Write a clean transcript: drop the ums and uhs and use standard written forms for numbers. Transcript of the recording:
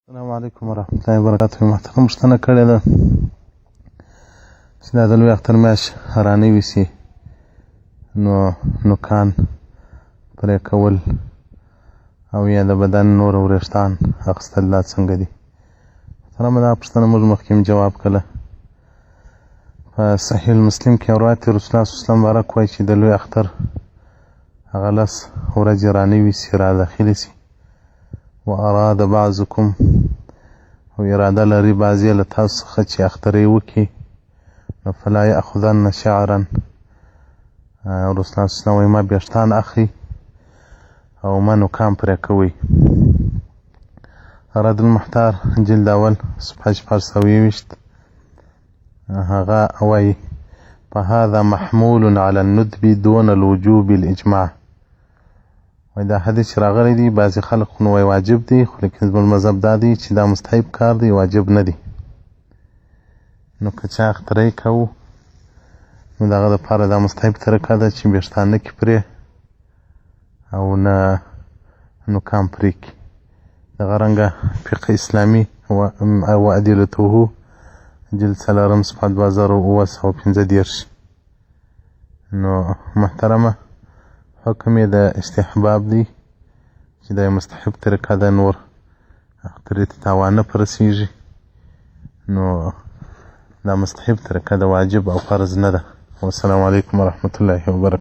السلام علیکم ورحمة الله وبرکاته. محترم پوښتنه کړې ده چې دا د لوی اختر میاشت رانوي سي نو نوکان پرې کول او یا د بدن نور وریښتان اخیستل دا څنګه دي؟ محترمه دا پوښتنه موږ مخکې جواب کړله. په صحیح المسلم کې یو روایت دی، رسول الله صلی الله علیه وسلم مبارک وایي چې د لوی اختر هغه 10 ورځې رانوي سي، راداخلې سي. و اراد بعضکم او اراده لري بعضې له تاسو څخه چې اخترې وکړي نو فلا یاخذن شعرا. رسول الله صلی الله علیه وسلم وایي ما ویښتان اخلي او ما نوکان پرې کوئ. رد المحتار جلد اول صفحه 420 هغه وایي فهذا محمول على الندب دون الوجوب الاجماع. وایي دا حدیث چې راغلی دی بعضې خلک خو نو وایي واجب دی، خو لیکن زموږ مذهب دا دی چې دا مستحب کار دی، واجب نه دی. نو که چا اخترۍ کوو نو د هغه دپاره دا مستحب طریقه ده چې ویښتان نه کړي پرې او نه نوکان پرې کړي. دغه رنګه فقه اسلامي و ادلته جلد 4 صفحه 2935. نو محترمه حکم یې د استحباب دی چې دا مستحب طریقه ده، نور اخترې ته تاوان نه پرسیږي. نو دا مستحب طریقه ده، واجب او فرض نه ده. والسلام علیکم ورحمة الله وبرکاته.